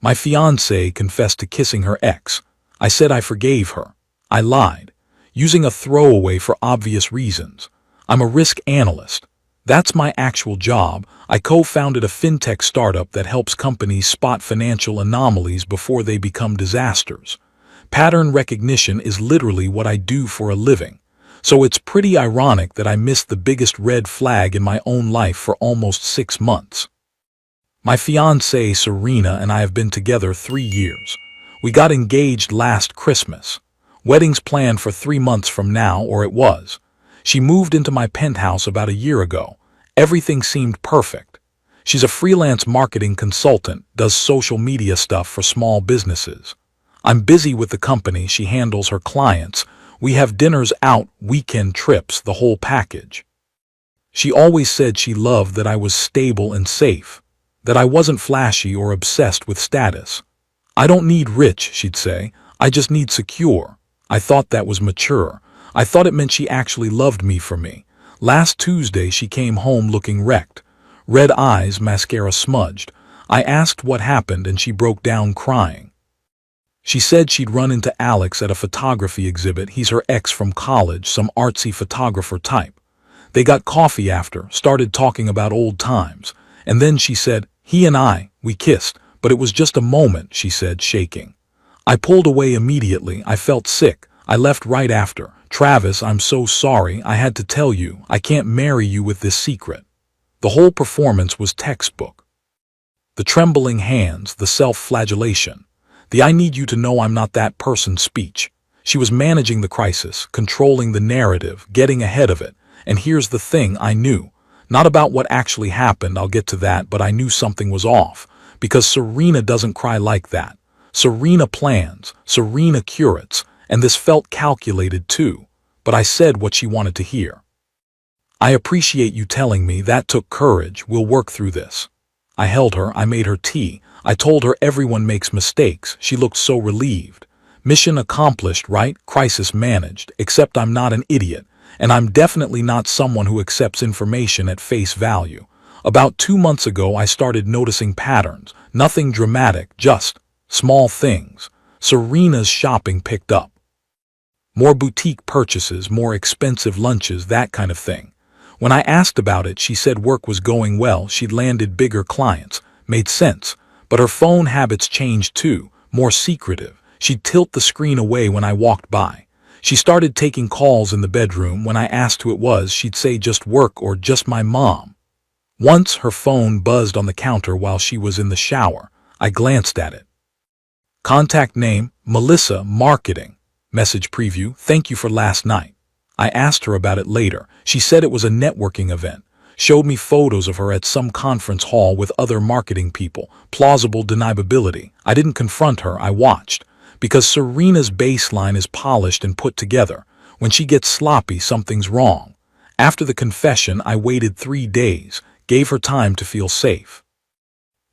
My fiancée confessed to kissing her ex. I said I forgave her. I lied, using a throwaway for obvious reasons. I'm a risk analyst. That's my actual job. I co-founded a fintech startup that helps companies spot financial anomalies before they become disasters. Pattern recognition is literally what I do for a living. So it's pretty ironic that I missed the biggest red flag in my own life for almost 6 months. My fiancée Serena and I have been together 3 years. We got engaged last Christmas. Wedding's planned for 3 months from now, or it was. She moved into my penthouse about a year ago. Everything seemed perfect. She's a freelance marketing consultant, does social media stuff for small businesses. I'm busy with the company, she handles her clients. We have dinners out, weekend trips, the whole package. She always said she loved that I was stable and safe, that I wasn't flashy or obsessed with status. I don't need rich, she'd say. I just need secure. I thought that was mature. I thought it meant she actually loved me for me. Last Tuesday she came home looking wrecked. Red eyes, mascara smudged. I asked what happened and she broke down crying. She said she'd run into Alex at a photography exhibit. He's her ex from college, some artsy photographer type. They got coffee after, started talking about old times. And then she said, he and we kissed, but it was just a moment, she said, shaking. I pulled away immediately. I felt sick. I left right after. Travis, I'm so sorry. I had to tell you. I can't marry you with this secret. The whole performance was textbook. The trembling hands, the self-flagellation. The I need you to know I'm not that person speech. She was managing the crisis, controlling the narrative, getting ahead of it. And here's the thing, I knew. Not about what actually happened, I'll get to that, but I knew something was off. Because Serena doesn't cry like that. Serena plans, Serena curates, and this felt calculated too. But I said what she wanted to hear. I appreciate you telling me. That took courage. We'll work through this. I held her, I made her tea. I told her everyone makes mistakes. She looked so relieved. Mission accomplished, right? Crisis managed. Except I'm not an idiot. And I'm definitely not someone who accepts information at face value. About 2 months ago I started noticing patterns. Nothing dramatic, just small things. Serena's shopping picked up. More boutique purchases, more expensive lunches, that kind of thing. When I asked about it, she said work was going well, she'd landed bigger clients. Made sense. But her phone habits changed too, more secretive. She'd tilt the screen away when I walked by. She started taking calls in the bedroom. When I asked who it was, she'd say just work or just my mom. Once her phone buzzed on the counter while she was in the shower. I glanced at it. Contact name, Melissa, marketing. Message preview, thank you for last night. I asked her about it later. She said it was a networking event. Showed me photos of her at some conference hall with other marketing people. Plausible deniability. I didn't confront her, I watched. Because Serena's baseline is polished and put together. When she gets sloppy, something's wrong. After the confession, I waited 3 days, gave her time to feel safe.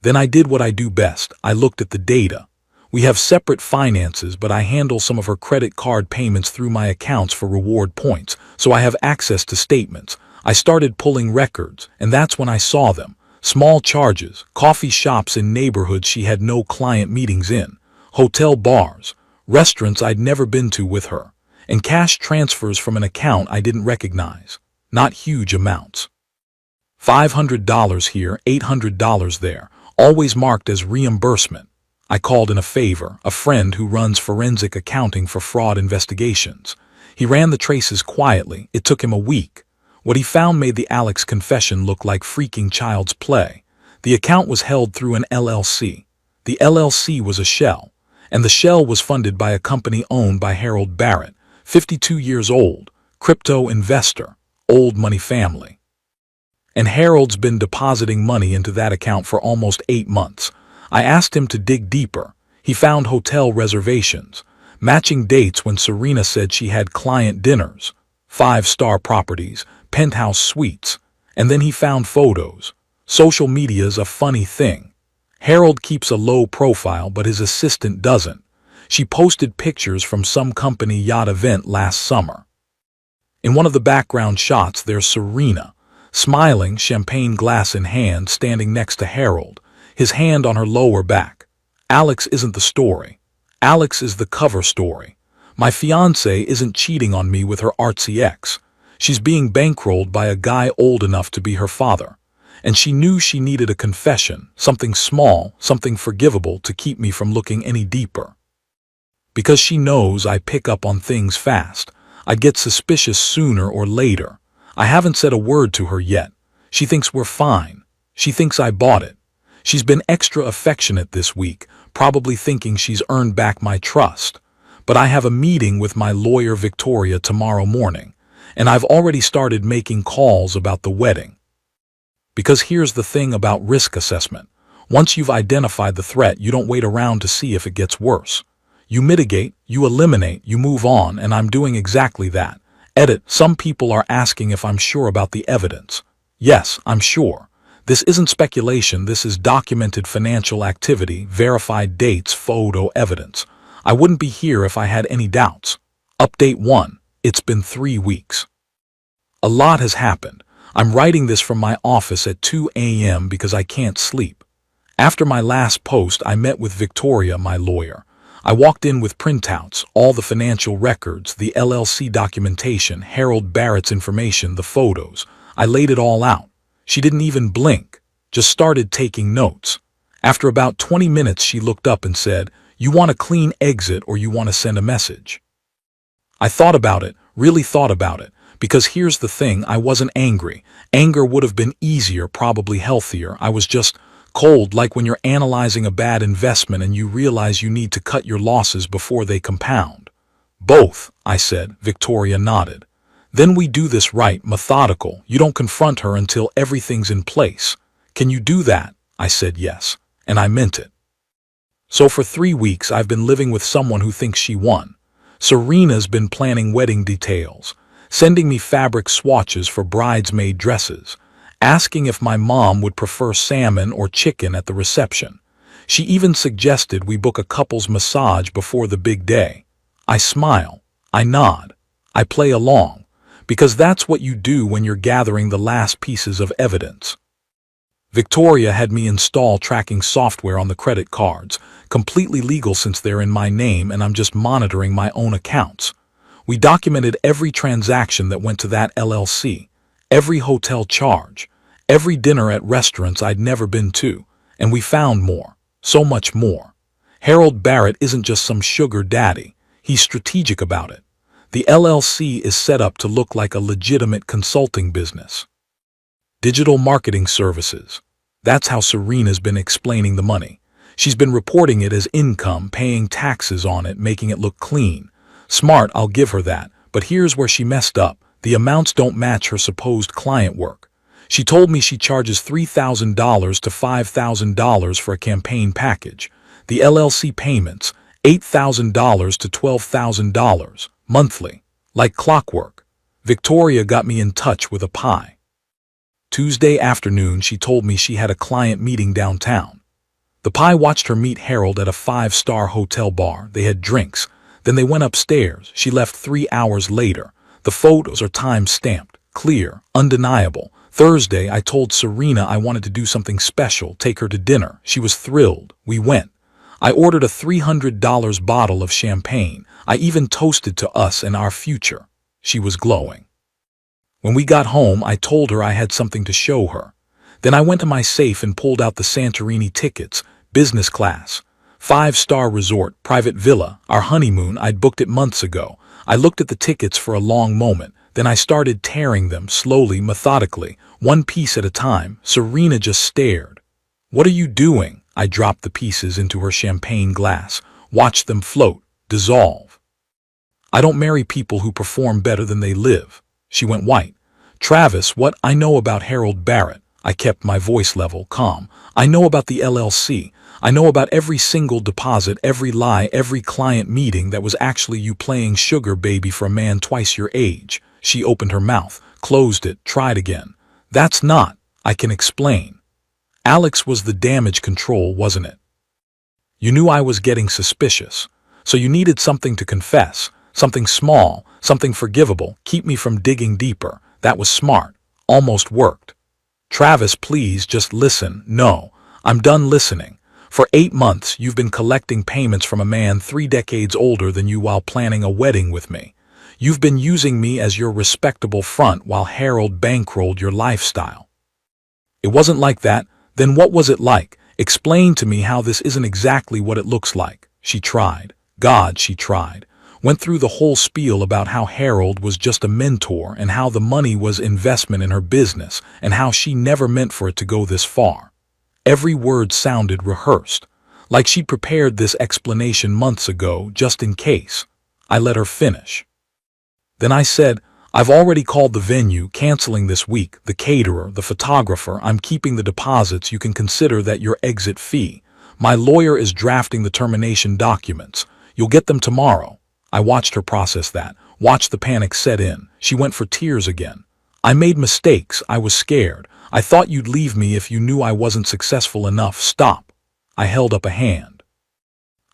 Then I did what I do best. I looked at the data. We have separate finances, but I handle some of her credit card payments through my accounts for reward points, so I have access to statements. I started pulling records, and that's when I saw them. Small charges, coffee shops in neighborhoods she had no client meetings in, hotel bars, restaurants I'd never been to with her, and cash transfers from an account I didn't recognize. Not huge amounts. $500 here, $800 there, always marked as reimbursement. I called in a favor, a friend who runs forensic accounting for fraud investigations. He ran the traces quietly. It took him a week. What he found made the Alex confession look like freaking child's play. The account was held through an LLC. The LLC was a shell, and the shell was funded by a company owned by Harold Barrett, 52 years old, crypto investor, old money family. And Harold's been depositing money into that account for almost 8 months. I asked him to dig deeper. He found hotel reservations, matching dates when Serena said she had client dinners, 5-star properties, penthouse suites, and then he found photos. Social media's a funny thing. Harold keeps a low profile, but his assistant doesn't. She posted pictures from some company yacht event last summer. In one of the background shots, there's Serena, smiling, champagne glass in hand, standing next to Harold, his hand on her lower back. Alex isn't the story. Alex is the cover story. My fiancée isn't cheating on me with her artsy ex. She's being bankrolled by a guy old enough to be her father. And she knew she needed a confession, something small, something forgivable to keep me from looking any deeper. Because she knows I pick up on things fast. I'd get suspicious sooner or later. I haven't said a word to her yet. She thinks we're fine. She thinks I bought it. She's been extra affectionate this week, probably thinking she's earned back my trust. But I have a meeting with my lawyer Victoria tomorrow morning, and I've already started making calls about the wedding. Because here's the thing about risk assessment. Once you've identified the threat, you don't wait around to see if it gets worse. You mitigate, you eliminate, you move on, and I'm doing exactly that. Edit, some people are asking if I'm sure about the evidence. Yes, I'm sure. This isn't speculation, this is documented financial activity, verified dates, photo evidence. I wouldn't be here if I had any doubts. Update 1. It's been 3 weeks. A lot has happened. I'm writing this from my office at 2 a.m. because I can't sleep. After my last post, I met with Victoria, my lawyer. I walked in with printouts, all the financial records, the LLC documentation, Harold Barrett's information, the photos. I laid it all out. She didn't even blink, just started taking notes. After about 20 minutes, she looked up and said, "You want a clean exit or you want to send a message?" I thought about it, really thought about it, because here's the thing, I wasn't angry. Anger would have been easier, probably healthier. I was just cold, like when you're analyzing a bad investment and you realize you need to cut your losses before they compound. Both, I said. Victoria nodded. Then we do this right, methodical. You don't confront her until everything's in place. Can you do that? I said yes, and I meant it. So for 3 weeks I've been living with someone who thinks she won. Serena's been planning wedding details, sending me fabric swatches for bridesmaid dresses, asking if my mom would prefer salmon or chicken at the reception. She even suggested we book a couple's massage before the big day. I smile, I nod, I play along, because that's what you do when you're gathering the last pieces of evidence. Victoria had me install tracking software on the credit cards, completely legal since they're in my name and I'm just monitoring my own accounts. We documented every transaction that went to that LLC, every hotel charge, every dinner at restaurants I'd never been to, and we found more, so much more. Harold Barrett isn't just some sugar daddy, he's strategic about it. The LLC is set up to look like a legitimate consulting business. Digital marketing services. That's how Serena's been explaining the money. She's been reporting it as income, paying taxes on it, making it look clean. Smart, I'll give her that, but here's where she messed up. The amounts don't match her supposed client work. She told me she charges $3,000 to $5,000 for a campaign package. The LLC payments, $8,000 to $12,000, monthly, like clockwork. Victoria got me in touch with a pie. Tuesday afternoon, she told me she had a client meeting downtown. The pie watched her meet Harold at a 5-star hotel bar. They had drinks. Then they went upstairs. She left 3 hours later. The photos are time-stamped, clear, undeniable. Thursday, I told Serena I wanted to do something special, take her to dinner. She was thrilled. We went. I ordered a $300 bottle of champagne. I even toasted to us and our future. She was glowing. When we got home, I told her I had something to show her. Then I went to my safe and pulled out the Santorini tickets, business class, 5-star resort, private villa, our honeymoon. I'd booked it months ago. I looked at the tickets for a long moment. Then I started tearing them, slowly, methodically, one piece at a time. Serena just stared. "What are you doing?" I dropped the pieces into her champagne glass, watched them float, dissolve. "I don't marry people who perform better than they live." She went white. "Travis, what I know about Harold Barrett." I kept my voice level, calm. "I know about the LLC. I know about every single deposit, every lie, every client meeting that was actually you playing sugar baby for a man twice your age." She opened her mouth, closed it, tried again. "That's not. I can explain. Alex was the damage control, wasn't it? You knew I was getting suspicious, so you needed something to confess, something small, something forgivable, keep me from digging deeper. That was smart. Almost worked. Travis, please just listen." "No, I'm done listening. For 8 months, you've been collecting payments from a man 3 decades older than you while planning a wedding with me. You've been using me as your respectable front while Harold bankrolled your lifestyle. It wasn't like that. Then what was it like? Explain to me how this isn't exactly what it looks like. She tried. God, she tried. Went through the whole spiel about how Harold was just a mentor and how the money was investment in her business and how she never meant for it to go this far. Every word sounded rehearsed, like she'd prepared this explanation months ago just in case. I let her finish. Then I said, I've already called the venue, canceling this week, the caterer, the photographer. I'm keeping the deposits. You can consider that your exit fee. My lawyer is drafting the termination documents. You'll get them tomorrow. I watched her process that, watched the panic set in. She went for tears again. I made mistakes. I was scared. I thought you'd leave me if you knew I wasn't successful enough. Stop. I held up a hand.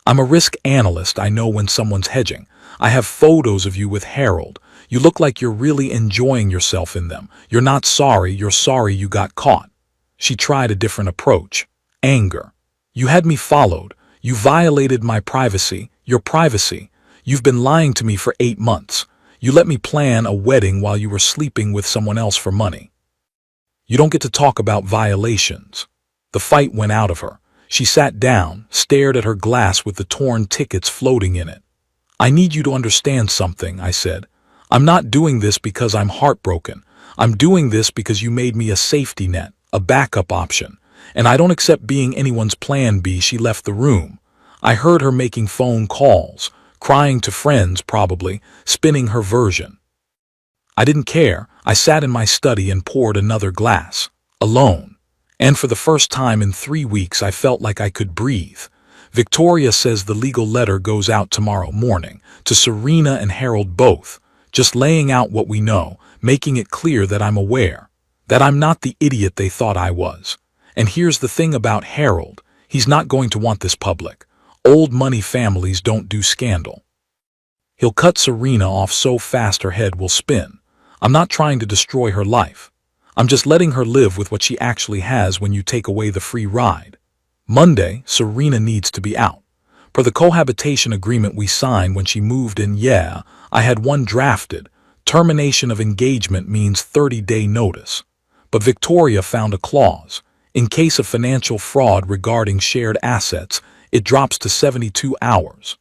I'm a risk analyst. I know when someone's hedging. I have photos of you with Harold. You look like you're really enjoying yourself in them. You're not sorry. You're sorry you got caught. She tried a different approach. Anger. You had me followed. You violated my privacy. Your privacy. You've been lying to me for 8 months. You let me plan a wedding while you were sleeping with someone else for money. You don't get to talk about violations. The fight went out of her. She sat down, stared at her glass with the torn tickets floating in it. I need you to understand something, I said. I'm not doing this because I'm heartbroken. I'm doing this because you made me a safety net, a backup option. And I don't accept being anyone's plan B. She left the room. I heard her making phone calls, crying to friends probably, spinning her version. I didn't care. I sat in my study and poured another glass, alone. And for the first time in 3 weeks I felt like I could breathe. Victoria says the legal letter goes out tomorrow morning, to Serena and Harold both, just laying out what we know, making it clear that I'm aware, that I'm not the idiot they thought I was. And here's the thing about Harold, he's not going to want this public. Old money families don't do scandal. He'll cut Serena off so fast her head will spin. I'm not trying to destroy her life. I'm just letting her live with what she actually has when you take away the free ride. Monday, Serena needs to be out. Per the cohabitation agreement we signed when she moved in, I had one drafted. Termination of engagement means 30-day notice. But Victoria found a clause. In case of financial fraud regarding shared assets, it drops to 72 hours.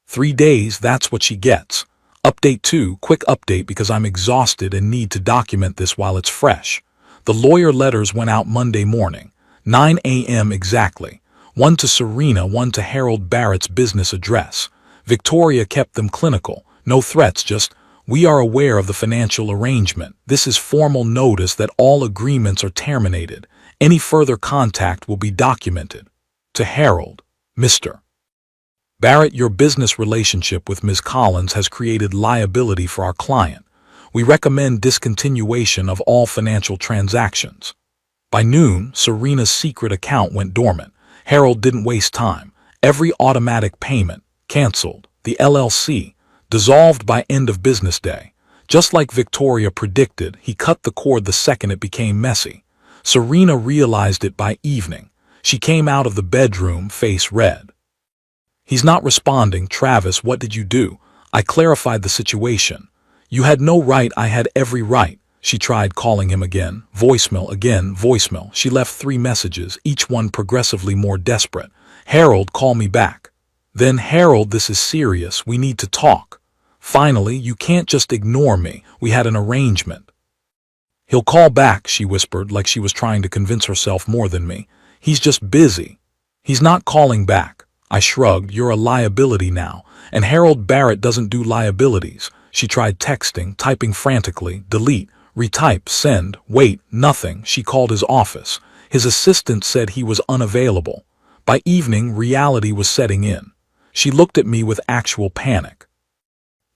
3 days, that's what she gets. Update 2, quick update because I'm exhausted and need to document this while it's fresh. The lawyer letters went out Monday morning, 9 a.m. exactly. One to Serena, one to Harold Barrett's business address. Victoria kept them clinical. No threats, just, we are aware of the financial arrangement. This is formal notice that all agreements are terminated. Any further contact will be documented. To Harold, Mr. Barrett, your business relationship with Ms. Collins has created liability for our client. We recommend discontinuation of all financial transactions. By noon, Serena's secret account went dormant. Harold didn't waste time. Every automatic payment, canceled. The LLC, dissolved by end of business day. Just like Victoria predicted, he cut the cord the second it became messy. Serena realized it by evening. She came out of the bedroom, face red. He's not responding. Travis, what did you do? I clarified the situation. You had no right. I had every right. She tried calling him again. Voicemail again, voicemail. She left 3 messages, each one progressively more desperate. Harold, call me back. Then, Harold, this is serious. We need to talk. Finally, you can't just ignore me. We had an arrangement. He'll call back, she whispered, like she was trying to convince herself more than me. He's just busy. He's not calling back. I shrugged. You're a liability now, and Harold Barrett doesn't do liabilities. She tried texting, typing frantically, delete, retype, send, wait, nothing. She called his office. His assistant said he was unavailable. By evening, reality was setting in. She looked at me with actual panic.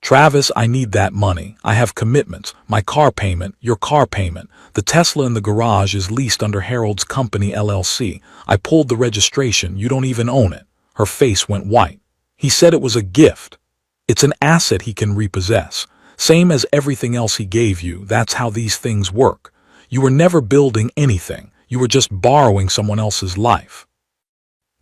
Travis, I need that money. I have commitments. My car payment, your car payment. The Tesla in the garage is leased under Harold's company LLC. I pulled the registration. You don't even own it. Her face went white. He said it was a gift. It's an asset he can repossess. Same as everything else he gave you. That's how these things work. You were never building anything. You were just borrowing someone else's life.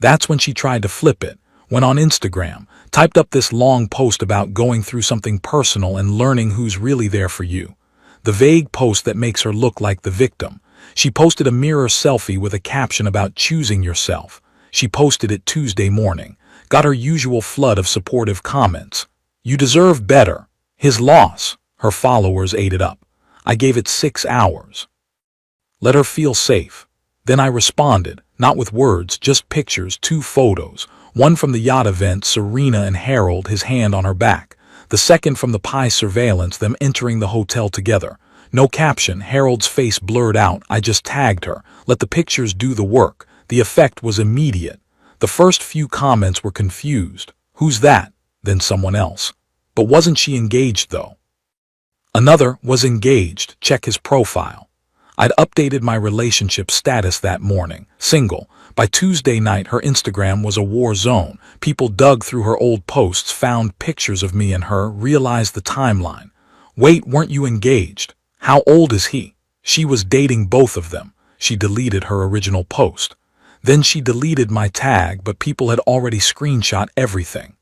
That's when she tried to flip it, went on Instagram, typed up this long post about going through something personal and learning who's really there for you. The vague post that makes her look like the victim. She posted a mirror selfie with a caption about choosing yourself. She posted it Tuesday morning. Got her usual flood of supportive comments. You deserve better. His loss. Her followers ate it up. I gave it 6 hours. Let her feel safe. Then I responded, not with words, just pictures, 2 photos. One from the yacht event, Serena and Harold, his hand on her back. The second from the Pi surveillance, them entering the hotel together. No caption, Harold's face blurred out. I just tagged her. Let the pictures do the work. The effect was immediate. The first few comments were confused. Who's that? Then someone else. But wasn't she engaged though? Another was engaged. Check his profile. I'd updated my relationship status that morning. Single. By Tuesday night, her Instagram was a war zone. People dug through her old posts, found pictures of me and her, realized the timeline. Wait, weren't you engaged? How old is he? She was dating both of them. She deleted her original post. Then she deleted my tag, but people had already screenshot everything.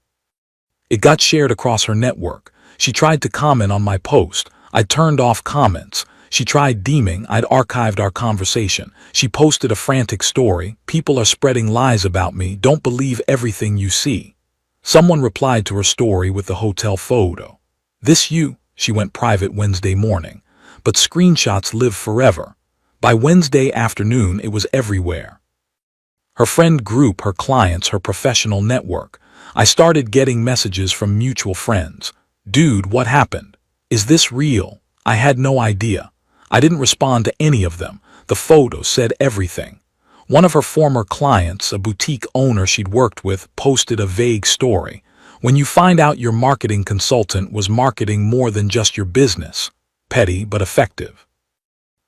It got shared across her network. She tried to comment on my post. I turned off comments. She tried DMing. I'd archived our conversation. She posted a frantic story. People are spreading lies about me. Don't believe everything you see. Someone replied to her story with the hotel photo. This you? She went private Wednesday morning. But screenshots live forever. By Wednesday afternoon, it was everywhere. Her friend group, her clients, her professional network. I started getting messages from mutual friends. Dude, what happened? Is this real? I had no idea. I didn't respond to any of them. The photo said everything. One of her former clients, a boutique owner she'd worked with, posted a vague story. When you find out your marketing consultant was marketing more than just your business. Petty but effective.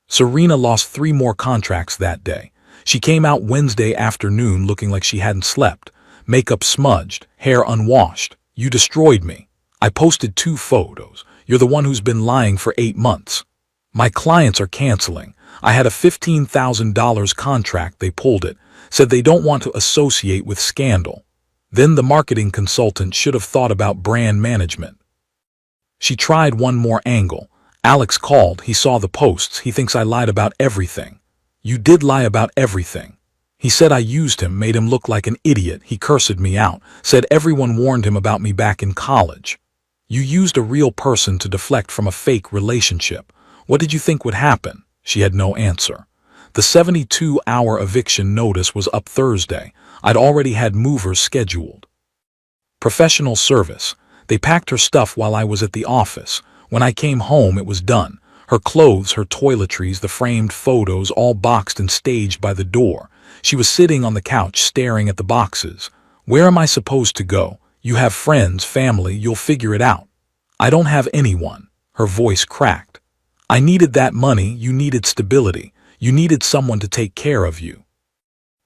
Serena lost 3 more contracts that day. She came out Wednesday afternoon looking like she hadn't slept. Makeup smudged, hair unwashed. You destroyed me. I posted 2 photos. You're the one who's been lying for 8 months. My clients are canceling. I had a $15,000 contract, they pulled it. Said they don't want to associate with scandal. Then the marketing consultant should have thought about brand management. She tried one more angle. Alex called, he saw the posts, he thinks I lied about everything. You did lie about everything. He said I used him, made him look like an idiot, he cursed me out, said everyone warned him about me back in college. You used a real person to deflect from a fake relationship. What did you think would happen? She had no answer. The 72-hour eviction notice was up Thursday. I'd already had movers scheduled. Professional service. They packed her stuff while I was at the office. When I came home, it was done. Her clothes, her toiletries, the framed photos, all boxed and staged by the door. She was sitting on the couch staring at the boxes. Where am I supposed to go? You have friends, family, you'll figure it out. I don't have anyone. Her voice cracked. I needed that money, you needed stability. You needed someone to take care of you.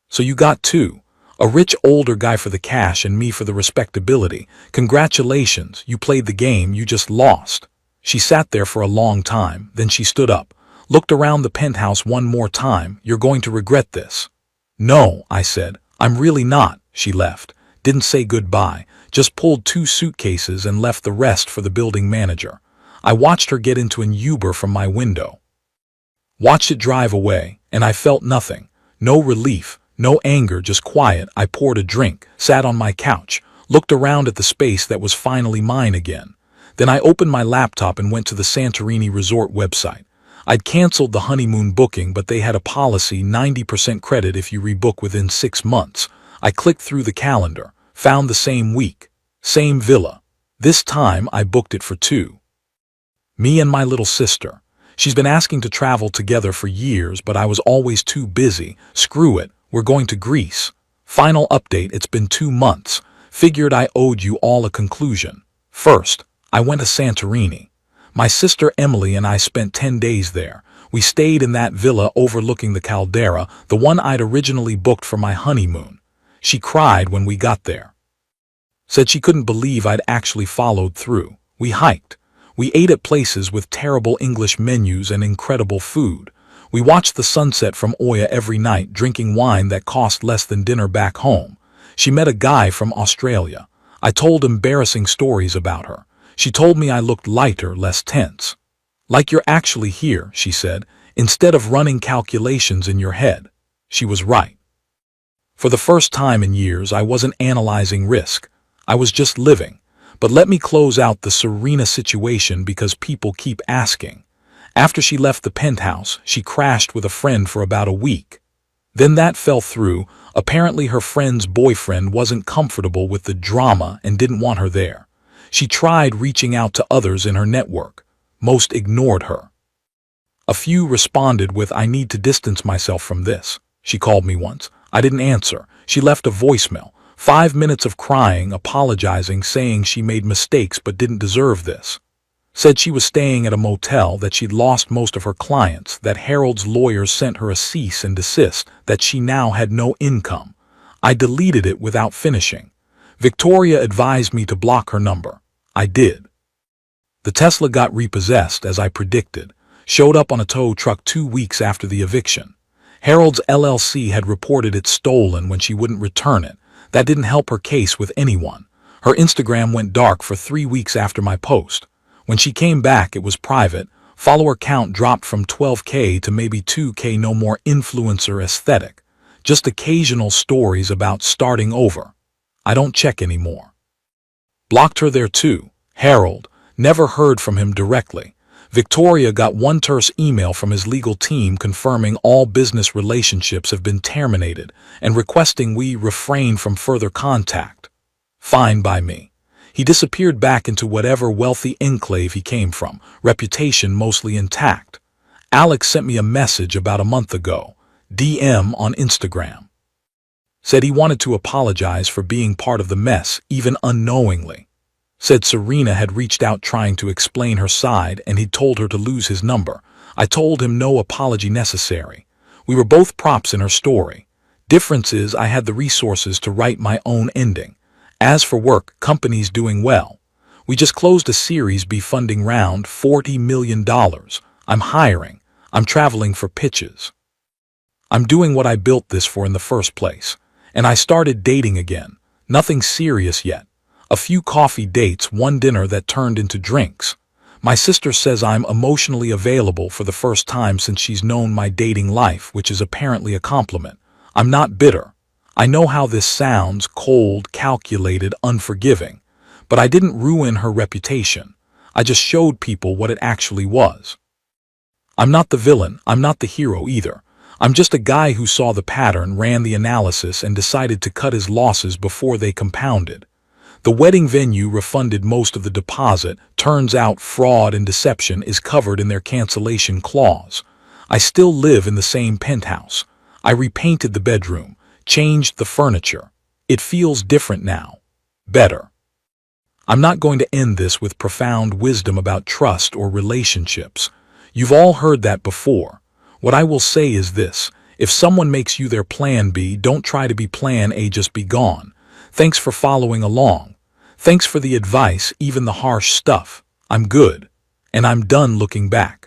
So you got 2. A rich older guy for the cash and me for the respectability. Congratulations, you played the game, you just lost. She sat there for a long time, then she stood up, looked around the penthouse one more time. You're going to regret this. No, I said, I'm really not. She left, didn't say goodbye, just pulled 2 suitcases and left the rest for the building manager. I watched her get into an Uber from my window. Watched it drive away, and I felt nothing. No relief, no anger, just quiet. I poured a drink, sat on my couch, looked around at the space that was finally mine again. Then I opened my laptop and went to the Santorini resort website. I'd canceled the honeymoon booking, but they had a policy 90% credit if you rebook within 6 months. I clicked through the calendar, found the same week, same villa. This time I booked it for 2. Me and my little sister. She's been asking to travel together for years, but I was always too busy. Screw it, we're going to Greece. Final update, it's been 2 months. Figured I owed you all a conclusion. First, I went to Santorini. My sister Emily and I spent 10 days there. We stayed in that villa overlooking the caldera, the one I'd originally booked for my honeymoon. She cried when we got there. Said she couldn't believe I'd actually followed through. We hiked. We ate at places with terrible English menus and incredible food. We watched the sunset from Oya every night, drinking wine that cost less than dinner back home. She met a guy from Australia. I told embarrassing stories about her. She told me I looked lighter, less tense. Like you're actually here, she said, instead of running calculations in your head. She was right. For the first time in years, I wasn't analyzing risk. I was just living. But let me close out the Serena situation because people keep asking. After she left the penthouse, she crashed with a friend for about a week. Then that fell through. Apparently her friend's boyfriend wasn't comfortable with the drama and didn't want her there. She tried reaching out to others in her network. Most ignored her. A few responded with, "I need to distance myself from this." She called me once. I didn't answer. She left a voicemail. 5 minutes of crying, apologizing, saying she made mistakes but didn't deserve this. Said she was staying at a motel, that she'd lost most of her clients, that Harold's lawyers sent her a cease and desist, that she now had no income. I deleted it without finishing. Victoria advised me to block her number. I did. The Tesla got repossessed, as I predicted. Showed up on a tow truck 2 weeks after the eviction. Harold's LLC had reported it stolen when she wouldn't return it. That didn't help her case with anyone. Her Instagram went dark for 3 weeks after my post. When she came back, it was private. Follower count dropped from 12K to maybe 2K. No more influencer aesthetic. Just occasional stories about starting over. I don't check anymore. Blocked her there too. Harold. Never heard from him directly. Victoria got one terse email from his legal team confirming all business relationships have been terminated and requesting we refrain from further contact. Fine by me. He disappeared back into whatever wealthy enclave he came from, reputation mostly intact. Alex sent me a message about a month ago, DM on Instagram. Said he wanted to apologize for being part of the mess, even unknowingly. Said Serena had reached out trying to explain her side and he'd told her to lose his number. I told him no apology necessary. We were both props in her story. Difference is I had the resources to write my own ending. As for work, company's doing well. We just closed a Series B funding round, $40 million. I'm hiring. I'm traveling for pitches. I'm doing what I built this for in the first place. And I started dating again. Nothing serious yet. A few coffee dates, one dinner that turned into drinks. My sister says I'm emotionally available for the first time since she's known my dating life, which is apparently a compliment. I'm not bitter. I know how this sounds, cold, calculated, unforgiving. But I didn't ruin her reputation. I just showed people what it actually was. I'm not the villain. I'm not the hero either. I'm just a guy who saw the pattern, ran the analysis, and decided to cut his losses before they compounded. The wedding venue refunded most of the deposit. Turns out fraud and deception is covered in their cancellation clause. I still live in the same penthouse. I repainted the bedroom, changed the furniture. It feels different now. Better. I'm not going to end this with profound wisdom about trust or relationships. You've all heard that before. What I will say is this: if someone makes you their plan B, don't try to be plan A, just be gone. Thanks for following along. Thanks for the advice, even the harsh stuff. I'm good. And I'm done looking back.